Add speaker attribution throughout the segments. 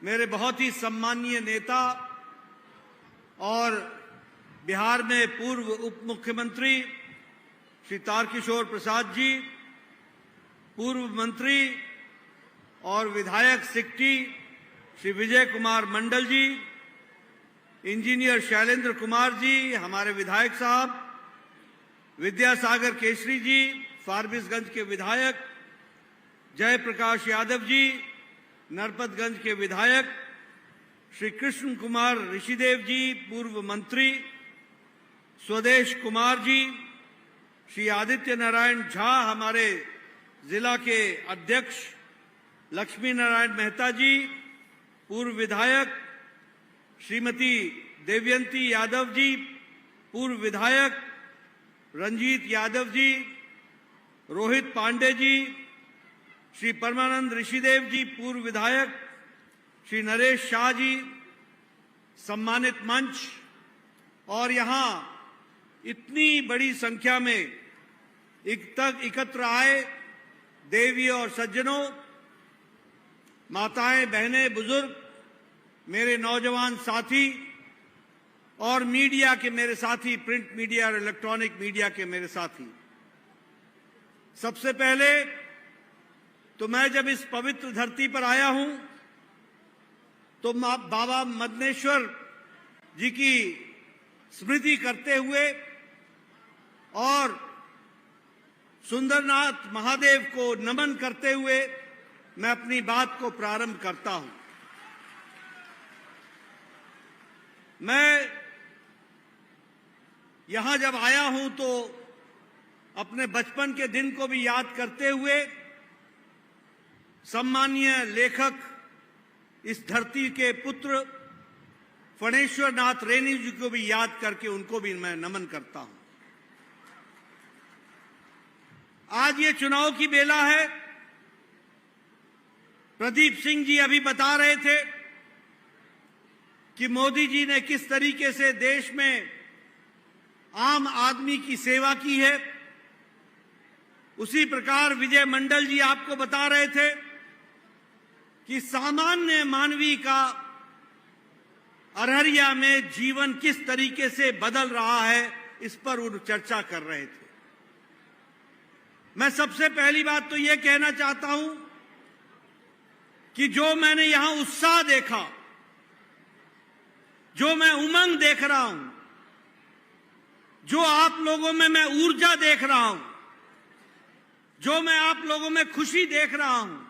Speaker 1: मेरे बहुत ही सम्मानीय नेता और बिहार में पूर्व उप मुख्यमंत्री श्री तारकिशोर प्रसाद जी, पूर्व मंत्री और विधायक सिकटी श्री विजय कुमार मंडल जी, इंजीनियर शैलेंद्र कुमार जी, हमारे विधायक साहब, विद्यासागर केसरी जी, फारबिसगंज के विधायक, जयप्रकाश यादव जी, नरपतगंज के विधायक, श्री कृष्ण कुमार ऋषिदेव जी, पूर्व मंत्री, स्वदेश कुमार जी, श्री आदित्य नारायण झा, हमारे जिला के अध्यक्ष, लक्ष्मी नारायण मेहता जी, पूर्व विधायक, श्रीमती देवयंती यादव जी, पूर्व विधायक, रंजीत यादव जी, रोहित पांडे जी, श्री परमानंद ऋषिदेव जी, पूर्व विधायक, श्री नरेश शाह जी, सम्मानित मंच और यहां इतनी बड़ी संख्या में एकत्र आए देवी और सज्जनों, माताएं, बहनें, बुजुर्ग, मेरे नौजवान साथी और मीडिया के मेरे साथी, प्रिंट मीडिया और इलेक्ट्रॉनिक मीडिया के मेरे साथी, सबसे पहले तो मैं जब इस पवित्र धरती पर आया हूं तो बाबा मदनेश्वर जी की स्मृति करते हुए और सुंदरनाथ महादेव को नमन करते हुए मैं अपनी बात को प्रारंभ करता हूं। मैं यहां जब आया हूं तो अपने बचपन के दिन को भी याद करते हुए सम्मानीय लेखक, इस धरती के पुत्र फणेश्वर नाथ रेणु जी को भी याद करके उनको भी मैं नमन करता हूं। आज ये चुनाव की बेला है। प्रदीप सिंह जी अभी बता रहे थे कि मोदी जी ने किस तरीके से देश में आम आदमी की सेवा की है। उसी प्रकार विजय मंडल जी आपको बता रहे थे कि सामान्य मानवी का अररिया में जीवन किस तरीके से बदल रहा है, इस पर वो चर्चा कर रहे थे। मैं सबसे पहली बात तो यह कहना चाहता हूं कि जो मैंने यहां उत्साह देखा, जो मैं उमंग देख रहा हूं, जो आप लोगों में मैं ऊर्जा देख रहा हूं, जो मैं आप लोगों में खुशी देख रहा हूं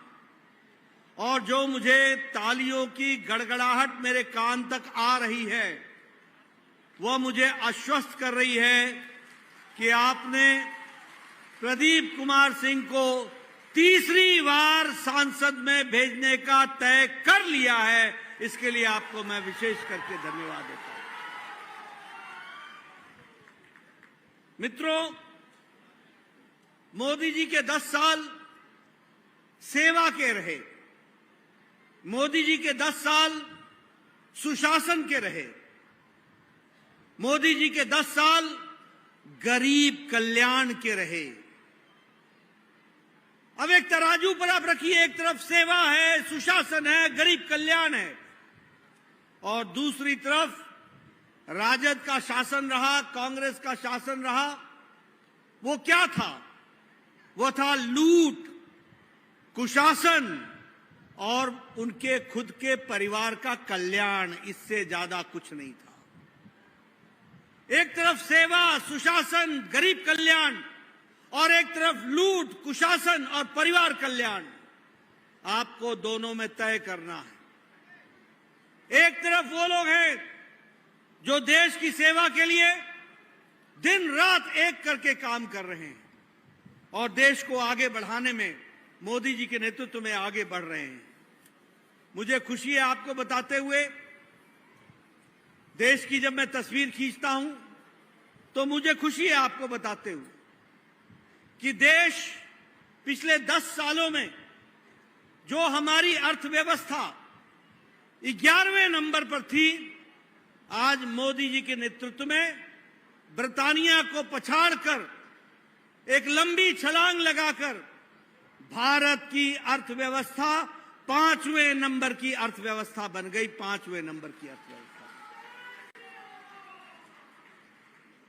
Speaker 1: और जो मुझे तालियों की गड़गड़ाहट मेरे कान तक आ रही है, वह मुझे आश्वस्त कर रही है कि आपने प्रदीप कुमार सिंह को तीसरी बार संसद में भेजने का तय कर लिया है। इसके लिए आपको मैं विशेष करके धन्यवाद देता हूं। मित्रों, मोदी जी के 10 साल सेवा के रहे, मोदी जी के 10 साल सुशासन के रहे, मोदी जी के 10 साल गरीब कल्याण के रहे। अब एक तराजू पर आप रखिए, एक तरफ सेवा है, सुशासन है, गरीब कल्याण है, और दूसरी तरफ राजद का शासन रहा, कांग्रेस का शासन रहा। वो क्या था? वो था लूट, कुशासन और उनके खुद के परिवार का कल्याण। इससे ज्यादा कुछ नहीं था। एक तरफ सेवा, सुशासन, गरीब कल्याण और एक तरफ लूट, कुशासन और परिवार कल्याण। आपको दोनों में तय करना है। एक तरफ वो लोग हैं जो देश की सेवा के लिए दिन रात एक करके काम कर रहे हैं और देश को आगे बढ़ाने में मोदी जी के नेतृत्व में आगे बढ़ रहे हैं। मुझे खुशी है आपको बताते हुए, देश की जब मैं तस्वीर खींचता हूं तो मुझे खुशी है आपको बताते हुए कि देश पिछले 10 सालों में जो हमारी अर्थव्यवस्था 11वें नंबर पर थी, आज मोदी जी के नेतृत्व में ब्रिटानिया को पछाड़कर एक लंबी छलांग लगाकर भारत की अर्थव्यवस्था 5वें नंबर की अर्थव्यवस्था बन गई, 5वें नंबर की अर्थव्यवस्था।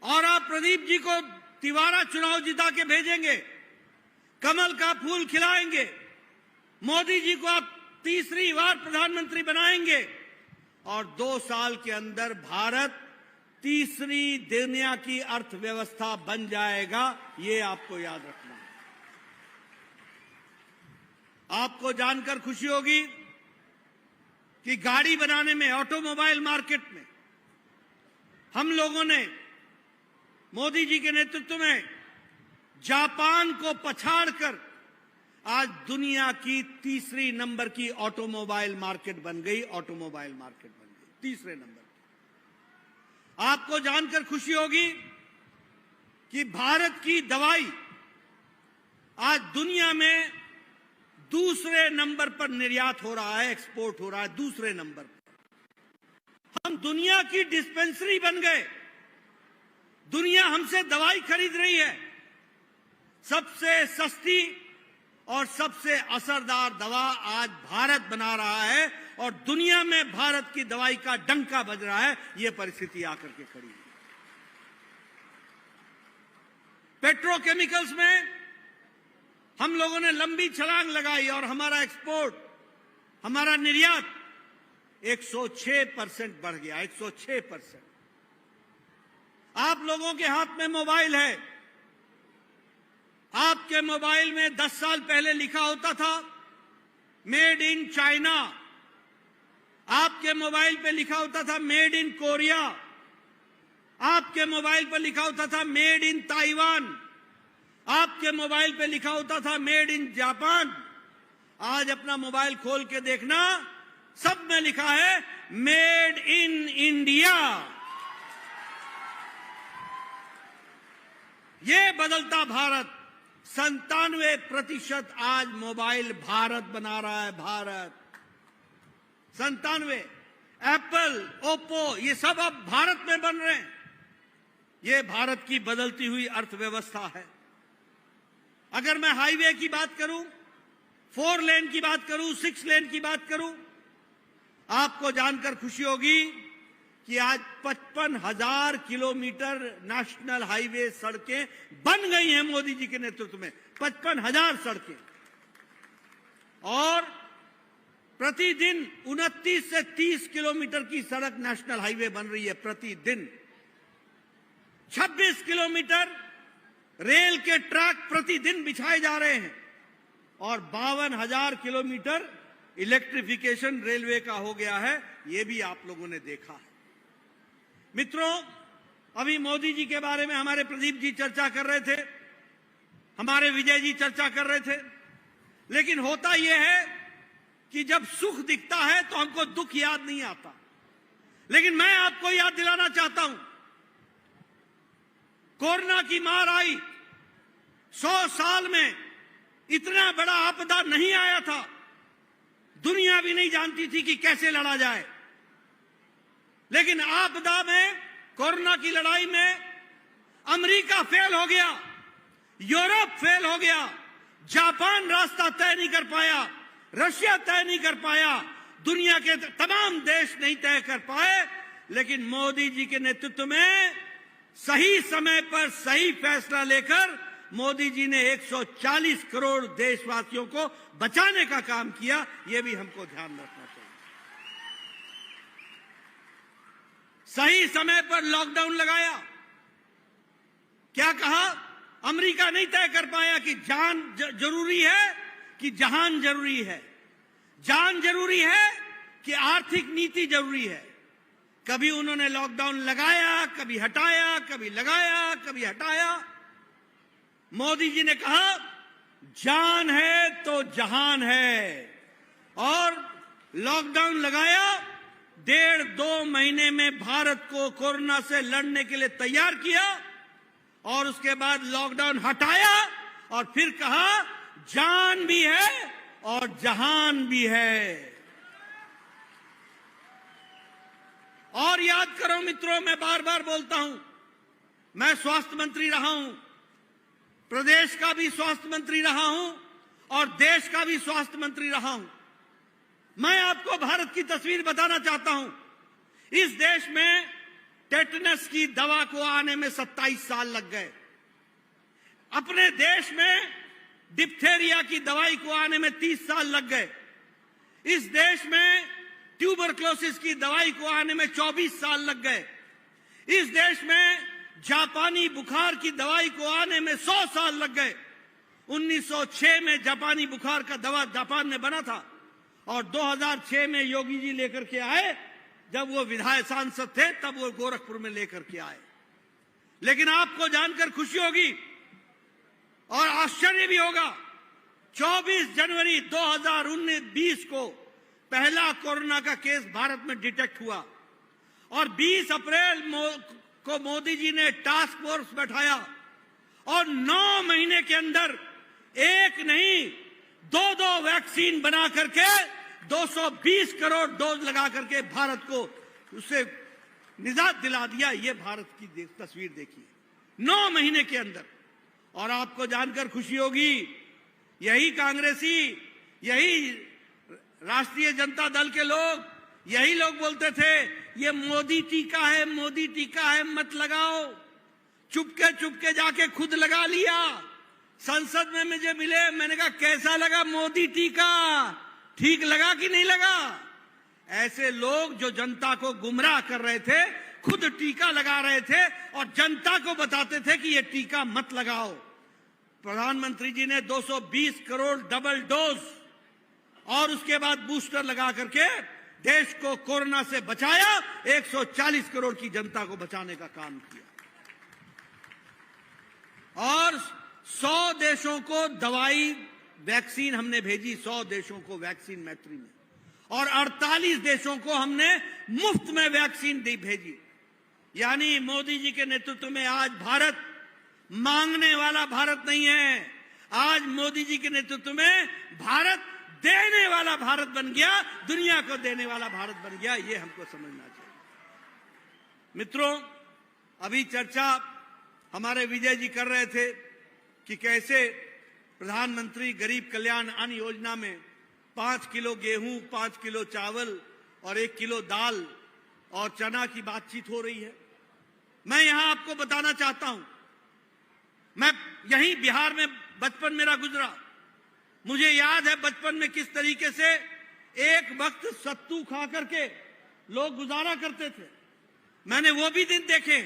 Speaker 1: और आप प्रदीप जी को तिवारा चुनाव जिता के भेजेंगे, कमल का फूल खिलाएंगे, मोदी जी को आप तीसरी बार प्रधानमंत्री बनाएंगे और 2 साल के अंदर भारत तीसरी दुनिया की अर्थव्यवस्था बन जाएगा। ये आपको याद रखना है। आपको जानकर खुशी होगी कि गाड़ी बनाने में, ऑटोमोबाइल मार्केट में हम लोगों ने मोदी जी के नेतृत्व में जापान को पछाड़कर आज दुनिया की तीसरी नंबर की ऑटोमोबाइल मार्केट बन गई, ऑटोमोबाइल मार्केट बन गई, तीसरे नंबर की। आपको जानकर खुशी होगी कि भारत की दवाई आज दुनिया में दूसरे नंबर पर निर्यात हो रहा है, एक्सपोर्ट हो रहा है, दूसरे नंबर पर। हम दुनिया की डिस्पेंसरी बन गए, दुनिया हमसे दवाई खरीद रही है। सबसे सस्ती और सबसे असरदार दवा आज भारत बना रहा है और दुनिया में भारत की दवाई का डंका बज रहा है। यह परिस्थिति आकर के खड़ी है। पेट्रोकेमिकल्स में हम लोगों ने लंबी छलांग लगाई और हमारा एक्सपोर्ट, हमारा निर्यात 106% बढ़ गया, 106%। आप लोगों के हाथ में मोबाइल है, आपके मोबाइल में 10 साल पहले लिखा होता था मेड इन चाइना, आपके मोबाइल पे लिखा होता था मेड इन कोरिया, आपके मोबाइल पर लिखा होता था मेड इन ताइवान, आपके मोबाइल पे लिखा होता था मेड इन जापान। आज अपना मोबाइल खोल के देखना, सब में लिखा है मेड इन इंडिया। ये बदलता भारत, 97% आज मोबाइल भारत बना रहा है, भारत 97। एप्पल, ओप्पो, ये सब अब भारत में बन रहे हैं। ये भारत की बदलती हुई अर्थव्यवस्था है। अगर मैं हाईवे की बात करूं, 4 लेन की बात करूं, 6 लेन की बात करूं, आपको जानकर खुशी होगी कि आज 55,000 किलोमीटर नेशनल हाईवे सड़कें बन गई हैं मोदी जी के नेतृत्व में। 55,000 सड़कें, और प्रतिदिन 29 से 30 किलोमीटर की सड़क नेशनल हाईवे बन रही है प्रतिदिन। 26 किलोमीटर रेल के ट्रैक प्रतिदिन बिछाए जा रहे हैं और 52,000 किलोमीटर इलेक्ट्रिफिकेशन रेलवे का हो गया है। यह भी आप लोगों ने देखा है। मित्रों, अभी मोदी जी के बारे में हमारे प्रदीप जी चर्चा कर रहे थे, हमारे विजय जी चर्चा कर रहे थे, लेकिन होता यह है कि जब सुख दिखता है तो हमको दुख याद नहीं आता। लेकिन मैं आपको याद दिलाना चाहता हूं, कोरोना की मार आई, 100 साल में इतना बड़ा आपदा नहीं आया था। दुनिया भी नहीं जानती थी कि कैसे लड़ा जाए। लेकिन आपदा में, कोरोना की लड़ाई में अमेरिका फेल हो गया, यूरोप फेल हो गया, जापान रास्ता तय नहीं कर पाया, रशिया तय नहीं कर पाया, दुनिया के तमाम देश नहीं तय कर पाए। लेकिन मोदी जी के नेतृत्व में सही समय पर सही फैसला लेकर मोदी जी ने 140 करोड़ देशवासियों को बचाने का काम किया। यह भी हमको ध्यान रखना चाहिए। सही समय पर लॉकडाउन लगाया। क्या कहा? अमेरिका नहीं तय कर पाया कि जान जरूरी है कि जहान जरूरी है, जान जरूरी है कि आर्थिक नीति जरूरी है। कभी उन्होंने लॉकडाउन लगाया, कभी हटाया, कभी लगाया, कभी हटाया। मोदी जी ने कहा जान है तो जहान है, और लॉकडाउन लगाया। 1.5-2 महीने में भारत को कोरोना से लड़ने के लिए तैयार किया, और उसके बाद लॉकडाउन हटाया और फिर कहा जान भी है और जहान भी है। और याद करो मित्रों, मैं बार बार बोलता हूं, मैं स्वास्थ्य मंत्री रहा हूं, प्रदेश का भी स्वास्थ्य मंत्री रहा हूं और देश का भी स्वास्थ्य मंत्री रहा हूं। मैं आपको भारत की तस्वीर बताना चाहता हूं। इस देश में टेटनस की दवा को आने में 27 साल लग गए। अपने देश में डिप्थेरिया की दवाई को आने में 30 साल लग गए। इस देश में ट्यूबरक्लोसिस की दवाई को आने में 24 साल लग गए। इस देश में जापानी बुखार की दवाई को आने में 100 साल लग गए। 1906 में जापानी बुखार का दवा जापान में बना था और 2006 में योगी जी लेकर के आए। जब वो विधायक सांसद थे तब वो गोरखपुर में लेकर के आए। लेकिन आपको जानकर खुशी होगी और आश्चर्य भी होगा, 24 जनवरी 2019 को पहला कोरोना का केस भारत में डिटेक्ट हुआ और 20 अप्रैल को मोदी जी ने टास्क फोर्स बैठाया और 9 महीने के अंदर एक नहीं 2 वैक्सीन बना करके 220 करोड़ डोज लगा करके भारत को उससे निजात दिला दिया। ये भारत की तस्वीर देखिए 9 महीने के अंदर। और आपको जानकर खुशी होगी, यही कांग्रेसी, यही राष्ट्रीय जनता दल के लोग, यही लोग बोलते थे ये मोदी टीका है, मोदी टीका है, मत लगाओ। चुपके चुपके जाके खुद लगा लिया। संसद में मुझे मिले, मैंने कहा कैसा लगा मोदी टीका, ठीक लगा कि नहीं लगा? ऐसे लोग जो जनता को गुमराह कर रहे थे, खुद टीका लगा रहे थे और जनता को बताते थे कि ये टीका मत लगाओ। प्रधानमंत्री जी ने 220 करोड़ डबल डोज और उसके बाद बूस्टर लगा करके देश को कोरोना से बचाया। 140 करोड़ की जनता को बचाने का काम किया और 100 देशों को दवाई वैक्सीन हमने भेजी, 100 देशों को वैक्सीन मैत्री में, और 48 देशों को हमने मुफ्त में वैक्सीन भेजी। यानी मोदी जी के नेतृत्व में आज भारत मांगने वाला भारत नहीं है, आज मोदी जी के नेतृत्व में भारत देने वाला भारत बन गया, दुनिया को देने वाला भारत बन गया। ये हमको समझना चाहिए। मित्रों, अभी चर्चा हमारे विजय जी कर रहे थे कि कैसे प्रधानमंत्री गरीब कल्याण अन्न योजना में 5 किलो गेहूं, 5 किलो चावल और 1 किलो दाल और चना की बातचीत हो रही है। मैं यहां आपको बताना चाहता हूं, मैं यहीं बिहार में बचपन मेरा गुजरा। मुझे याद है बचपन में किस तरीके से एक वक्त सत्तू खा करके लोग गुजारा करते थे। मैंने वो भी दिन देखे।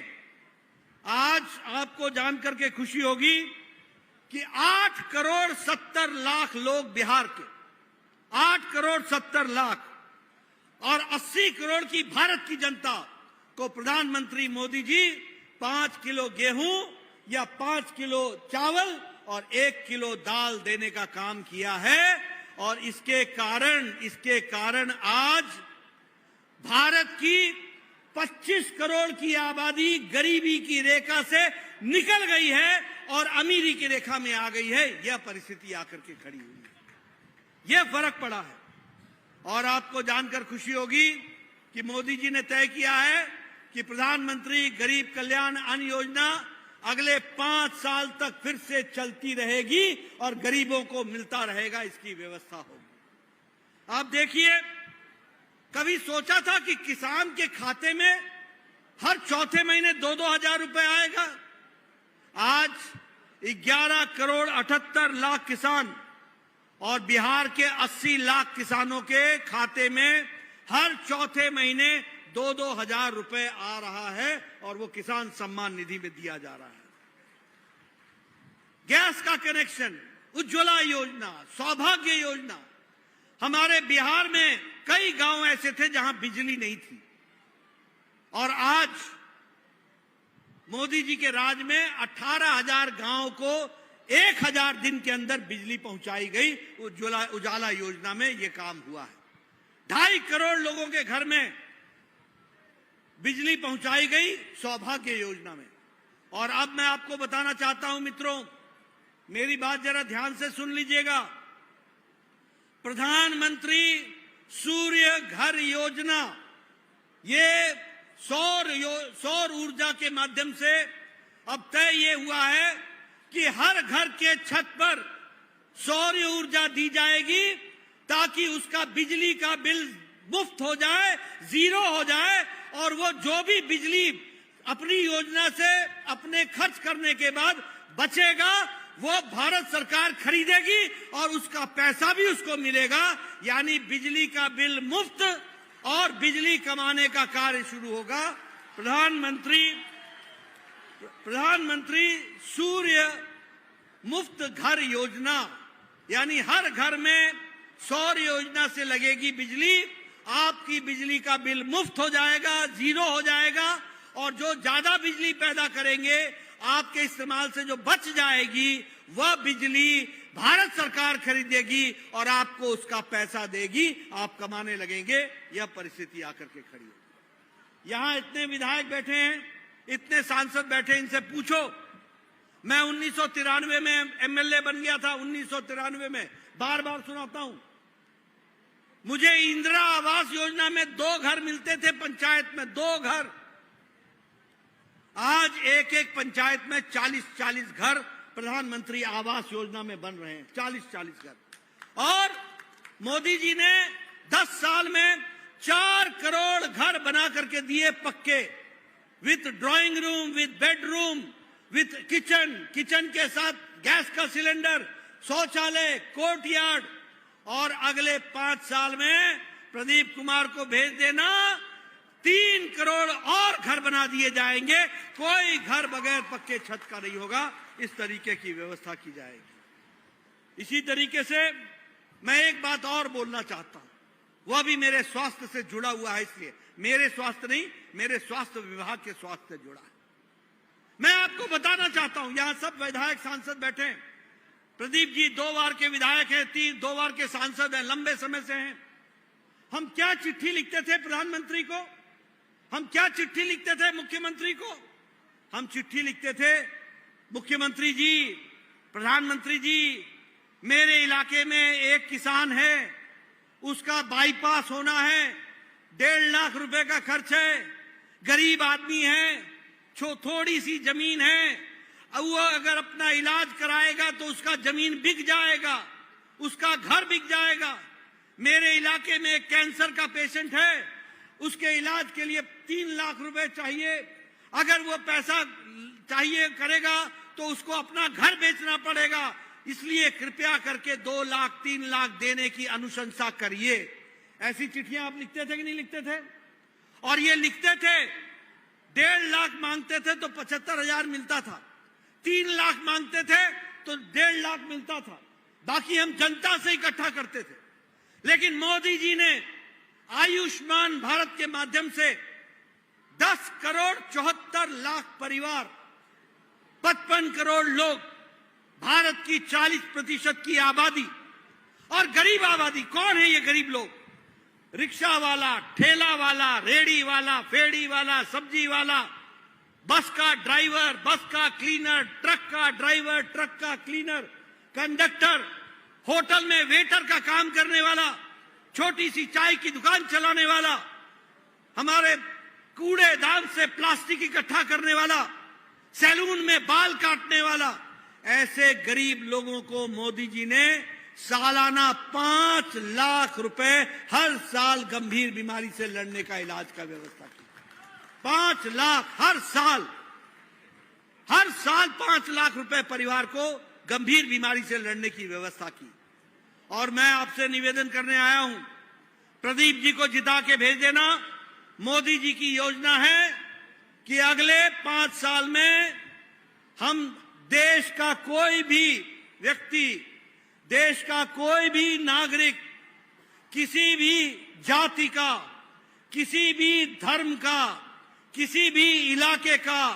Speaker 1: आज आपको जानकर के खुशी होगी कि 8 करोड़ 70 लाख लोग बिहार के, 8 करोड़ 70 लाख और 80 करोड़ की भारत की जनता को प्रधानमंत्री मोदी जी 5 किलो गेहूं या 5 किलो चावल और 1 किलो दाल देने का काम किया है। और इसके कारण आज भारत की 25 करोड़ की आबादी गरीबी की रेखा से निकल गई है और अमीरी की रेखा में आ गई है। यह परिस्थिति आकर के खड़ी हुई है, यह फर्क पड़ा है। और आपको जानकर खुशी होगी कि मोदी जी ने तय किया है कि प्रधानमंत्री गरीब कल्याण अन्न योजना अगले 5 साल तक फिर से चलती रहेगी और गरीबों को मिलता रहेगा, इसकी व्यवस्था होगी। आप देखिए, कभी सोचा था कि किसान के खाते में हर चौथे महीने 2-2 हजार रुपए आएगा? आज 11 करोड़ 78 लाख किसान और बिहार के 80 लाख किसानों के खाते में हर चौथे महीने 2-2 हजार रुपए आ रहा है और वो किसान सम्मान निधि में दिया जा रहा है। गैस का कनेक्शन, उज्ज्वला योजना, सौभाग्य योजना। हमारे बिहार में कई गांव ऐसे थे जहां बिजली नहीं थी और आज मोदी जी के राज में 18,000 गांव को 1,000 दिन के अंदर बिजली पहुंचाई गई। उजाला योजना में यह काम हुआ है। 2.5 करोड़ लोगों के घर में बिजली पहुंचाई गई सौभाग्य योजना में। और अब मैं आपको बताना चाहता हूं मित्रों, मेरी बात जरा ध्यान से सुन लीजिएगा। प्रधानमंत्री सूर्य घर योजना, ये सौर ऊर्जा के माध्यम से अब तय ये हुआ है कि हर घर के छत पर सौर ऊर्जा दी जाएगी ताकि उसका बिजली का बिल मुफ्त हो जाए, जीरो हो जाए, और वो जो भी बिजली अपनी योजना से अपने खर्च करने के बाद बचेगा वो भारत सरकार खरीदेगी और उसका पैसा भी उसको मिलेगा। यानी बिजली का बिल मुफ्त और बिजली कमाने का कार्य शुरू होगा। प्रधानमंत्री सूर्य मुफ्त घर योजना, यानी हर घर में सौर योजना से लगेगी बिजली, आपकी बिजली का बिल मुफ्त हो जाएगा, जीरो हो जाएगा, और जो ज्यादा बिजली पैदा करेंगे आपके इस्तेमाल से जो बच जाएगी वह बिजली भारत सरकार खरीदेगी और आपको उसका पैसा देगी, आप कमाने लगेंगे। यह परिस्थिति आकर के खड़ी है। यहां इतने विधायक बैठे हैं, इतने सांसद बैठे हैं, इनसे पूछो। मैं 1993 में एमएलए बन गया था, 1993 में, बार बार सुनाता हूं। मुझे इंदिरा आवास योजना में 2 घर मिलते थे पंचायत में, 2 घर। आज एक एक पंचायत में 40-40 घर प्रधानमंत्री आवास योजना में बन रहे हैं, 40-40 घर। और मोदी जी ने 10 साल में 4 करोड़ घर बना करके दिए पक्के, with drawing room, with bedroom, with kitchen के साथ गैस का सिलेंडर, शौचालय, कोर्टयार्ड। और अगले 5 साल में प्रदीप कुमार को भेज देना, 3 करोड़ और घर बना दिए जाएंगे। कोई घर बगैर पक्के छत का नहीं होगा, इस तरीके की व्यवस्था की जाएगी। इसी तरीके से मैं एक बात और बोलना चाहता हूं, वह भी मेरे स्वास्थ्य से जुड़ा हुआ है, इसलिए मेरे स्वास्थ्य नहीं, मेरे स्वास्थ्य विभाग के स्वास्थ्य से जुड़ा है। मैं आपको बताना चाहता हूं, यहां सब विधायक सांसद बैठे हैं, प्रदीप जी 2 बार के विधायक हैं, 2 बार के सांसद हैं, लंबे समय से हैं। हम क्या चिट्ठी लिखते थे प्रधानमंत्री को, हम क्या चिट्ठी लिखते थे मुख्यमंत्री को? हम चिट्ठी लिखते थे, मुख्यमंत्री जी, प्रधानमंत्री जी, मेरे इलाके में एक किसान है, उसका बाईपास होना है, 1.5 लाख रुपए का खर्च है, गरीब आदमी है, थोड़ी सी जमीन है, वो अगर अपना इलाज कराएगा तो उसका जमीन बिक जाएगा, उसका घर बिक जाएगा। मेरे इलाके में एक कैंसर का पेशेंट है, उसके इलाज के लिए 3 लाख रुपए चाहिए। अगर वो पैसा चाहिए करेगा तो उसको अपना घर बेचना पड़ेगा, इसलिए कृपया करके 2 लाख 3 लाख देने की अनुशंसा करिए। ऐसी चिट्ठियां आप लिखते थे कि नहीं लिखते थे? और ये लिखते थे, 1.5 लाख मांगते थे तो 75,000 मिलता था, 3 लाख मांगते थे तो 1.5 लाख मिलता था, बाकी हम जनता से इकट्ठा करते थे। लेकिन मोदी जी ने आयुष्मान भारत के माध्यम से 10 करोड़ 74 लाख परिवार, 55 करोड़ लोग, भारत की 40% की आबादी, और गरीब आबादी। कौन है ये गरीब लोग? रिक्शा वाला, ठेला वाला, रेड़ी वाला, फेड़ी वाला, सब्जी वाला, बस का ड्राइवर, बस का क्लीनर, ट्रक का ड्राइवर, ट्रक का क्लीनर, कंडक्टर, होटल में वेटर का काम करने वाला, छोटी सी चाय की दुकान चलाने वाला, हमारे कूड़ेदान से प्लास्टिक इकट्ठा करने वाला, सैलून में बाल काटने वाला, ऐसे गरीब लोगों को मोदी जी ने सालाना 5 लाख रुपए हर साल गंभीर बीमारी से लड़ने का इलाज का व्यवस्था की। 5 लाख हर साल 5 लाख रुपए परिवार को गंभीर बीमारी से लड़ने की व्यवस्था की। और मैं आपसे निवेदन करने आया हूं, प्रदीप जी को जिता के भेज देना। मोदी जी की योजना है कि अगले 5 साल में हम देश का कोई भी व्यक्ति, देश का कोई भी नागरिक, किसी भी जाति का, किसी भी धर्म का, किसी भी इलाके का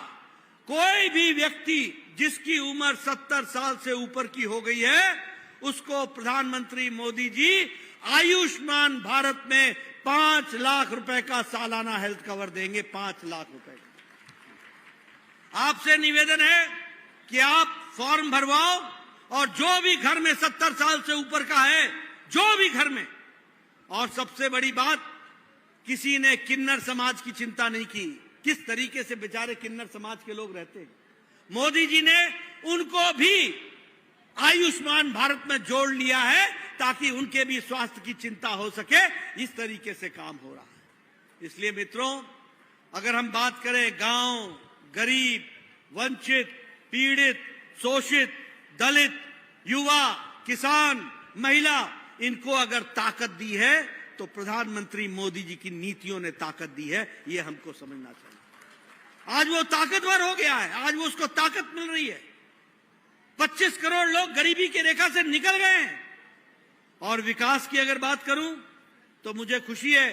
Speaker 1: कोई भी व्यक्ति जिसकी उम्र 70 साल से ऊपर की हो गई है, उसको प्रधानमंत्री मोदी जी आयुष्मान भारत में 5 लाख रुपए का सालाना हेल्थ कवर देंगे। 5 लाख रुपए का। आपसे निवेदन है कि आप फॉर्म भरवाओ, और जो भी घर में 70 साल से ऊपर का है, जो भी घर में। और सबसे बड़ी बात, किसी ने किन्नर समाज की चिंता नहीं की, किस तरीके से बेचारे किन्नर समाज के लोग रहते हैं। मोदी जी ने उनको भी आयुष्मान भारत में जोड़ लिया है ताकि उनके भी स्वास्थ्य की चिंता हो सके। इस तरीके से काम हो रहा है। इसलिए मित्रों, अगर हम बात करें गांव, गरीब, वंचित, पीड़ित, शोषित, दलित, युवा, किसान, महिला, इनको अगर ताकत दी है तो प्रधानमंत्री मोदी जी की नीतियों ने ताकत दी है। ये हमको समझना चाहिए। आज वो ताकतवर हो गया है, आज वो उसको ताकत मिल रही है। 25 करोड़ लोग गरीबी की रेखा से निकल गए हैं। और विकास की अगर बात करूं तो मुझे खुशी है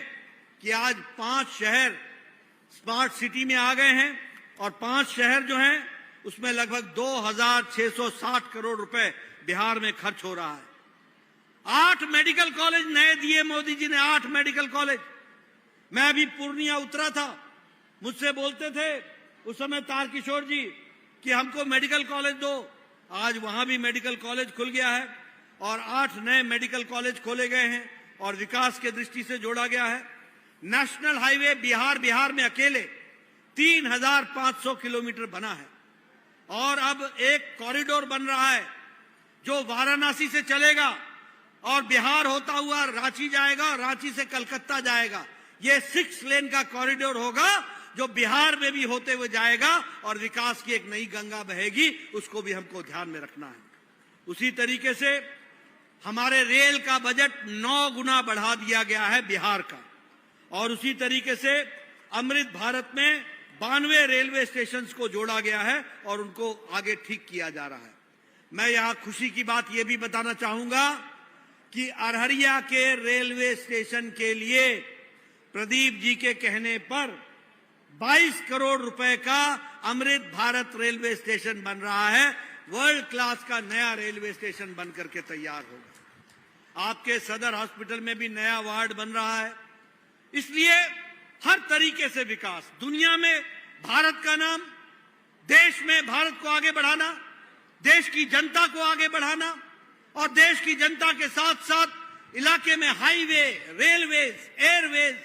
Speaker 1: कि आज 5 शहर स्मार्ट सिटी में आ गए हैं और 5 शहर जो हैं उसमें लगभग 2660 करोड़ रुपए बिहार में खर्च हो रहा है। 8 मेडिकल कॉलेज नए दिए मोदी जी ने, 8 मेडिकल कॉलेज। मैं अभी पूर्णिया उतरा था, मुझसे बोलते थे उस समय तारकिशोर जी कि हमको मेडिकल कॉलेज दो। आज वहां भी मेडिकल कॉलेज खुल गया है और 8 नए मेडिकल कॉलेज खोले गए हैं और विकास के दृष्टि से जोड़ा गया है। नेशनल हाईवे बिहार में अकेले 3500 किलोमीटर बना है और अब एक कॉरिडोर बन रहा है जो वाराणसी से चलेगा और बिहार होता हुआ रांची जाएगा और रांची से कलकत्ता जाएगा। ये 6 लेन का कॉरिडोर होगा जो बिहार में भी होते हुए जाएगा और विकास की एक नई गंगा बहेगी। उसको भी हमको ध्यान में रखना है। उसी तरीके से हमारे रेल का बजट 9 गुना बढ़ा दिया गया है बिहार का और उसी तरीके से अमृत भारत में 92 रेलवे स्टेशन को जोड़ा गया है और उनको आगे ठीक किया जा रहा है। मैं यहां खुशी की बात यह भी बताना चाहूंगा कि अररिया के रेलवे स्टेशन के लिए प्रदीप जी के कहने पर 22 करोड़ रुपए का अमृत भारत रेलवे स्टेशन बन रहा है। वर्ल्ड क्लास का नया रेलवे स्टेशन बनकर के तैयार होगा। आपके सदर हॉस्पिटल में भी नया वार्ड बन रहा है। इसलिए हर तरीके से विकास, दुनिया में भारत का नाम, देश में भारत को आगे बढ़ाना, देश की जनता को आगे बढ़ाना और देश की जनता के साथ साथ इलाके में हाईवे, रेलवेज, एयरवेज,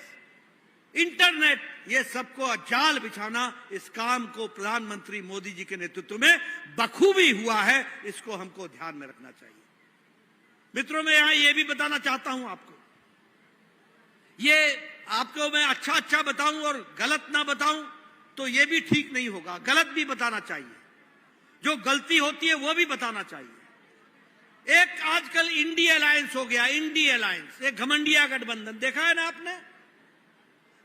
Speaker 1: इंटरनेट, ये सबको जाल बिछाना, इस काम को प्रधानमंत्री मोदी जी के नेतृत्व में बखूबी हुआ है। इसको हमको ध्यान में रखना चाहिए। मित्रों, मैं यहां ये भी बताना चाहता हूं आपको, ये आपको मैं अच्छा बताऊं और गलत ना बताऊं तो ये भी ठीक नहीं होगा। गलत भी बताना चाहिए, जो गलती होती है वो भी बताना चाहिए। एक आजकल इंडी अलायंस हो गया, इंडी अलायंस, एक घमंडिया गठबंधन, देखा है ना आपने।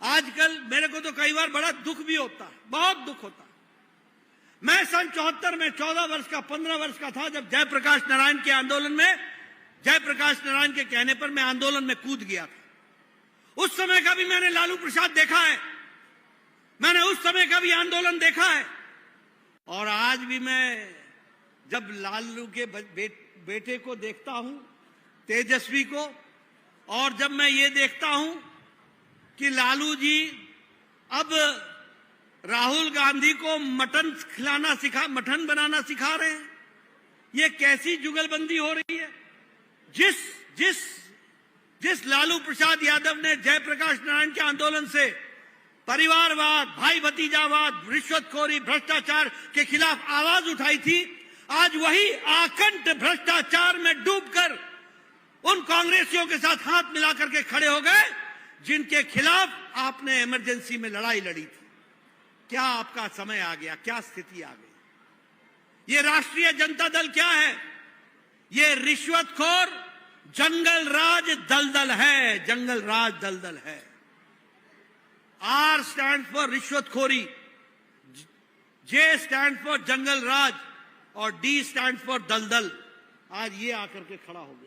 Speaker 1: आजकल मेरे को तो कई बार बड़ा दुख भी होता है, बहुत दुख होता है। मैं सन 74 में 14 वर्ष का 15 वर्ष का था जब जयप्रकाश नारायण के आंदोलन में, जयप्रकाश नारायण के कहने पर मैं आंदोलन में कूद गया था। उस समय का भी मैंने लालू प्रसाद देखा है, मैंने उस समय का भी आंदोलन देखा है और आज भी मैं जब लालू के बेटे को देखता हूं, तेजस्वी को, और जब मैं ये देखता हूं कि लालू जी अब राहुल गांधी को मटन बनाना सिखा रहे हैं, ये कैसी जुगलबंदी हो रही है। जिस लालू प्रसाद यादव ने जयप्रकाश नारायण के आंदोलन से परिवारवाद, भाई भतीजावाद, रिश्वतखोरी, भ्रष्टाचार के खिलाफ आवाज उठाई थी, आज वही आकंठ भ्रष्टाचार में डूबकर उन कांग्रेसियों के साथ हाथ मिलाकर के खड़े हो गए जिनके खिलाफ आपने इमरजेंसी में लड़ाई लड़ी थी। क्या आपका समय आ गया, क्या स्थिति आ गई। ये राष्ट्रीय जनता दल क्या है? ये रिश्वतखोर जंगल राज दलदल है, जंगल राज दलदल है। आर स्टैंड फॉर रिश्वतखोरी, जे स्टैंड फॉर जंगल राज और डी स्टैंड फॉर दलदल। आज ये आकर के खड़ा हो गया।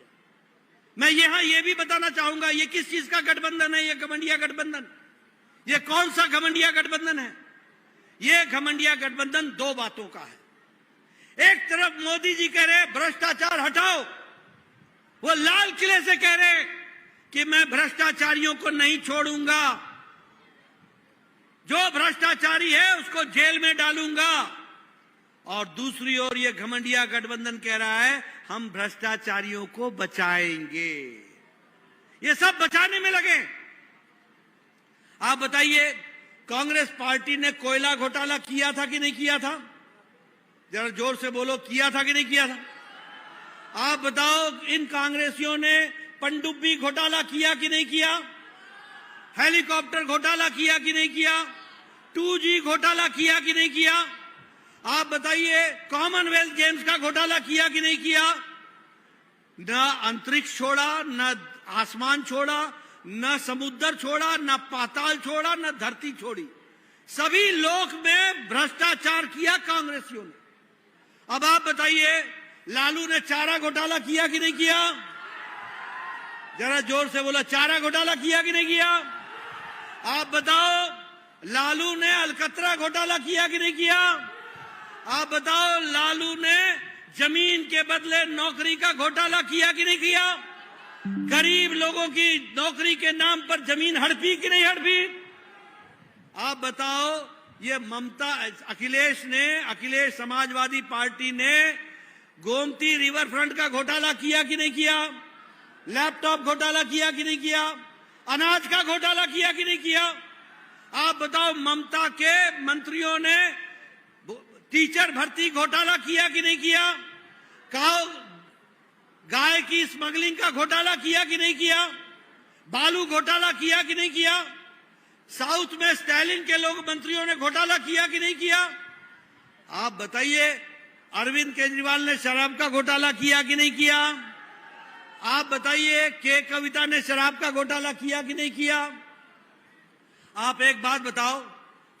Speaker 1: मैं यहां ये भी बताना चाहूंगा, ये किस चीज का गठबंधन है? ये घमंडिया गठबंधन। ये कौन सा घमंडिया गठबंधन है? ये घमंडिया गठबंधन 2 बातों का है। एक तरफ मोदी जी कह रहे भ्रष्टाचार हटाओ, वो लाल किले से कह रहे कि मैं भ्रष्टाचारियों को नहीं छोड़ूंगा, जो भ्रष्टाचारी है उसको जेल में डालूंगा। और दूसरी ओर ये घमंडिया गठबंधन कह रहा है हम भ्रष्टाचारियों को बचाएंगे। ये सब बचाने में लगे। आप बताइए, कांग्रेस पार्टी ने कोयला घोटाला किया था कि नहीं किया था? जरा जोर से बोलो, किया था कि नहीं किया था? आप बताओ, इन कांग्रेसियों ने पनडुब्बी घोटाला किया कि नहीं किया? हेलीकॉप्टर घोटाला किया कि नहीं किया? 2G घोटाला किया कि नहीं किया? आप बताइए, कॉमनवेल्थ गेम्स का घोटाला किया कि नहीं किया? न अंतरिक्ष छोड़ा, न आसमान छोड़ा, न समुद्र छोड़ा, न पाताल छोड़ा, न धरती छोड़ी। सभी लोक में भ्रष्टाचार किया कांग्रेसियों ने। अब आप बताइए, लालू ने चारा घोटाला किया कि नहीं किया? जरा जोर से बोला, चारा घोटाला किया कि नहीं किया? आप बताओ, लालू ने अलकतरा घोटाला किया कि नहीं किया? आप बताओ, लालू ने जमीन के बदले नौकरी का घोटाला किया कि नहीं किया? गरीब लोगों की नौकरी के नाम पर जमीन हड़पी कि नहीं हड़पी? आप बताओ, ये ममता, अखिलेश समाजवादी पार्टी ने गोमती रिवर फ्रंट का घोटाला किया कि नहीं किया? लैपटॉप घोटाला किया कि नहीं किया? अनाज का घोटाला किया कि नहीं किया? आप बताओ, ममता के मंत्रियों ने टीचर भर्ती घोटाला किया कि नहीं किया? गाय की स्मगलिंग का घोटाला किया कि नहीं किया? बालू घोटाला किया कि नहीं किया? साउथ में स्टालिन के लोग मंत्रियों ने घोटाला किया कि नहीं किया? आप बताइए, अरविंद केजरीवाल ने शराब का घोटाला किया कि नहीं किया? आप बताइए, के कविता ने शराब का घोटाला किया कि नहीं किया? आप एक बात बताओ,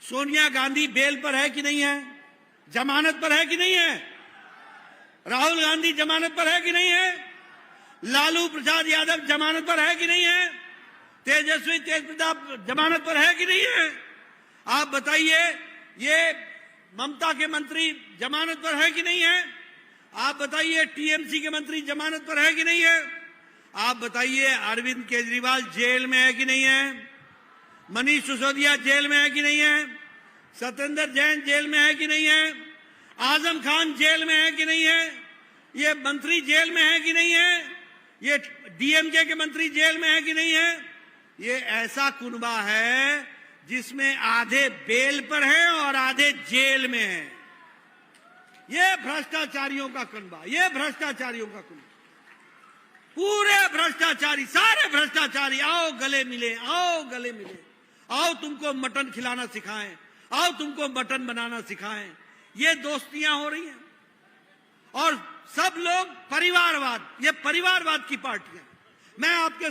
Speaker 1: सोनिया गांधी बेल पर है कि नहीं है? जमानत पर है कि नहीं है? राहुल गांधी जमानत पर है कि नहीं है? लालू प्रसाद यादव जमानत पर है कि नहीं है? तेजस्वी प्रताप जमानत पर है कि नहीं है? आप बताइए, ये ममता के मंत्री जमानत पर है कि नहीं है? आप बताइए, टीएमसी के मंत्री जमानत पर है कि नहीं है? आप बताइए, अरविंद केजरीवाल जेल में है कि नहीं है? मनीष सिसोदिया जेल में है कि नहीं है? सत्येंद्र जैन जेल में है कि नहीं है? आजम खान जेल में है कि नहीं है? ये मंत्री जेल में है कि नहीं है? ये डीएमके के मंत्री जेल में है कि नहीं है? ये ऐसा कुनबा है जिसमें आधे बेल पर हैं और आधे जेल में हैं। ये भ्रष्टाचारियों का कुनबा, ये भ्रष्टाचारियों का कुनबा। पूरे भ्रष्टाचारी, सारे भ्रष्टाचारी, आओ गले मिले, आओ गले मिले, आओ तुमको मटन खिलाना सिखाएं, आओ तुमको मटन बनाना सिखाएं। ये दोस्तियां हो रही हैं और सब लोग परिवारवाद, ये परिवारवाद की पार्टियां। मैं आपके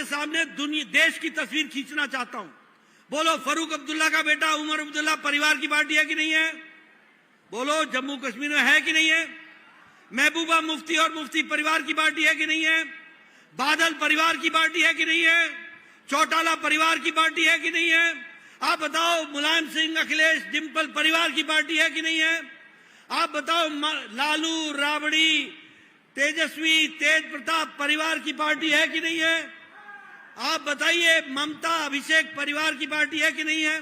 Speaker 1: सामने देश की तस्वीर खींचना चाहता हूं। बोलो, फारूक अब्दुल्ला का बेटा उमर अब्दुल्ला परिवार की पार्टी है कि नहीं है? बोलो, जम्मू कश्मीर में है कि नहीं है? महबूबा मुफ्ती और मुफ्ती परिवार की पार्टी है कि नहीं है? बादल परिवार की पार्टी है कि नहीं है? चौटाला परिवार की पार्टी है कि नहीं है? आप बताओ, मुलायम सिंह, अखिलेश, डिंपल परिवार की पार्टी है कि नहीं है? आप बताओ, लालू, राबड़ी, तेजस्वी, तेज प्रताप परिवार की पार्टी है कि नहीं है? आप बताइए, ममता, अभिषेक परिवार की पार्टी है कि नहीं है?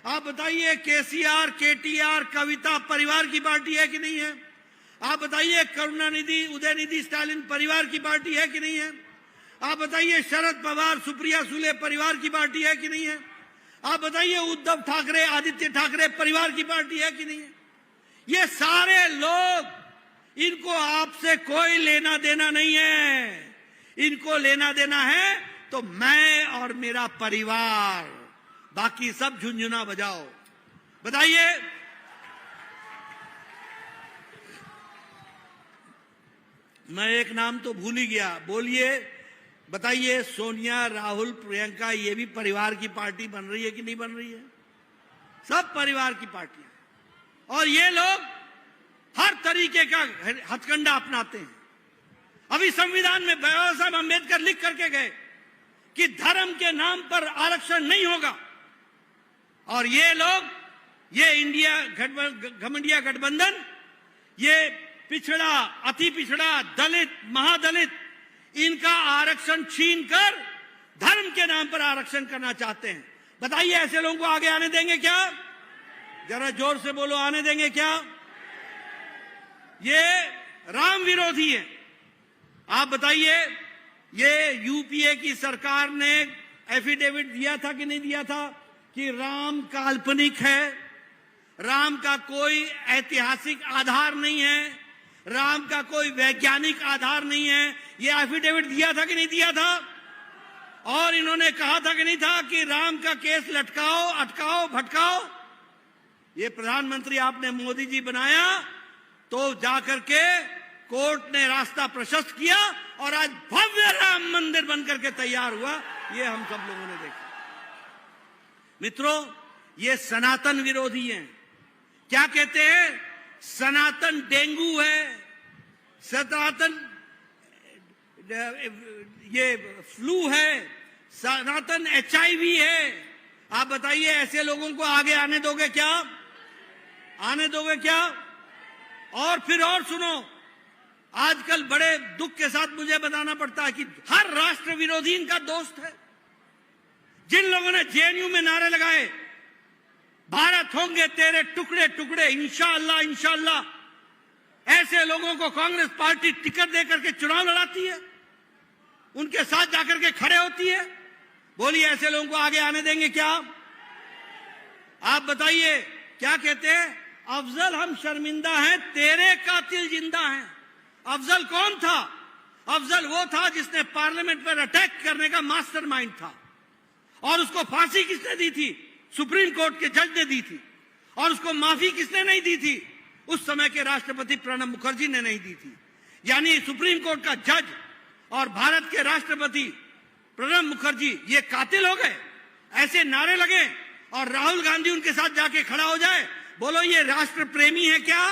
Speaker 1: आप बताइए, केसीआर, केटीआर, कविता परिवार की पार्टी है कि नहीं है? आप बताइए, करुणानिधि, उदयनिधि स्टालिन परिवार की पार्टी है कि नहीं है? आप बताइए, शरद पवार, सुप्रिया सुले परिवार की पार्टी है कि नहीं है? आप बताइए, उद्धव ठाकरे, आदित्य ठाकरे परिवार की पार्टी है कि नहीं है? ये सारे लोग, इनको आपसे कोई लेना देना नहीं है। इनको लेना देना है तो मैं और मेरा परिवार, बाकी सब झुंझुना बजाओ। बताइए, मैं एक नाम तो भूल ही गया, बोलिए, बताइए, सोनिया, राहुल, प्रियंका, ये भी परिवार की पार्टी बन रही है कि नहीं बन रही है? सब परिवार की पार्टियां। और ये लोग हर तरीके का हथकंडा अपनाते हैं। अभी संविधान में बाबा साहब अम्बेडकर लिख करके गए कि धर्म के नाम पर आरक्षण नहीं होगा, और ये लोग, ये इंडिया घमंडिया गठबंधन, ये पिछड़ा, अति पिछड़ा, दलित, महादलित, इनका आरक्षण छीनकर धर्म के नाम पर आरक्षण करना चाहते हैं। बताइए, ऐसे लोगों को आगे आने देंगे क्या? जरा जोर से बोलो, आने देंगे क्या? ये राम विरोधी है। आप बताइए, ये यूपीए की सरकार ने एफिडेविट दिया था कि नहीं दिया था कि राम काल्पनिक है, राम का कोई ऐतिहासिक आधार नहीं है, राम का कोई वैज्ञानिक आधार नहीं है। ये एफिडेविट दिया था कि नहीं दिया था? और इन्होंने कहा था कि नहीं था कि राम का केस लटकाओ, अटकाओ, भटकाओ। ये प्रधानमंत्री आपने मोदी जी बनाया तो जाकर के कोर्ट ने रास्ता प्रशस्त किया और आज भव्य राम मंदिर बनकर के तैयार हुआ। ये हम सब लोगों ने देखा। मित्रों, ये सनातन विरोधी हैं। क्या कहते हैं? सनातन डेंगू है, सनातन ये फ्लू है, सनातन HIV है। आप बताइए, ऐसे लोगों को आगे आने दोगे क्या? आने दोगे क्या? और फिर और सुनो, आजकल बड़े दुख के साथ मुझे बताना पड़ता है कि हर राष्ट्र विरोधी इनका दोस्त है। जिन लोगों ने JNU में नारे लगाए, भारत होंगे तेरे टुकड़े टुकड़े, इंशाअल्लाह इंशाअल्लाह, ऐसे लोगों को कांग्रेस पार्टी टिकट देकर के चुनाव लड़ाती है, उनके साथ जाकर के खड़े होती है। बोलिए, ऐसे लोगों को आगे आने देंगे क्या? आप बताइए, क्या कहते हैं? अफजल हम शर्मिंदा हैं, तेरे कातिल जिंदा हैं। अफजल कौन था? अफजल वो था जिसने पार्लियामेंट पर अटैक करने का मास्टरमाइंड था। और उसको फांसी किसने दी थी? सुप्रीम कोर्ट के जज ने दी थी। और उसको माफी किसने नहीं दी थी? उस समय के राष्ट्रपति प्रणब मुखर्जी ने नहीं दी थी। यानी सुप्रीम कोर्ट का जज और भारत के राष्ट्रपति प्रणब मुखर्जी ये कातिल हो गए। ऐसे नारे लगे और राहुल गांधी उनके साथ जाके खड़ा हो जाए। बोलो, ये राष्ट्र प्रेमी है क्या?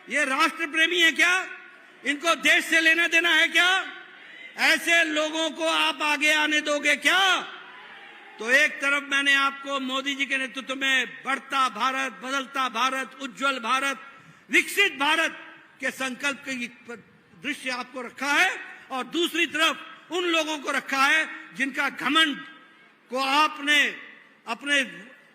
Speaker 1: ये राष्ट्र प्रेमी है क्या? इनको देश से लेना देना है क्या? ऐसे लोगों को आप आगे आने दोगे क्या? तो एक तरफ मैंने आपको मोदी जी के नेतृत्व में बढ़ता भारत, बदलता भारत, उज्जवल भारत, विकसित भारत के संकल्प की दृश्य आपको रखा है, और दूसरी तरफ उन लोगों को रखा है जिनका घमंड को आपने अपने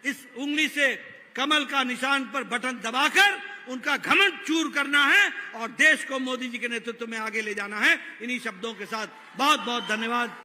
Speaker 1: इस उंगली से कमल का निशान पर बटन दबाकर उनका घमंड चूर करना है और देश को मोदी जी के नेतृत्व में आगे ले जाना है। इन्हीं शब्दों के साथ बहुत बहुत धन्यवाद।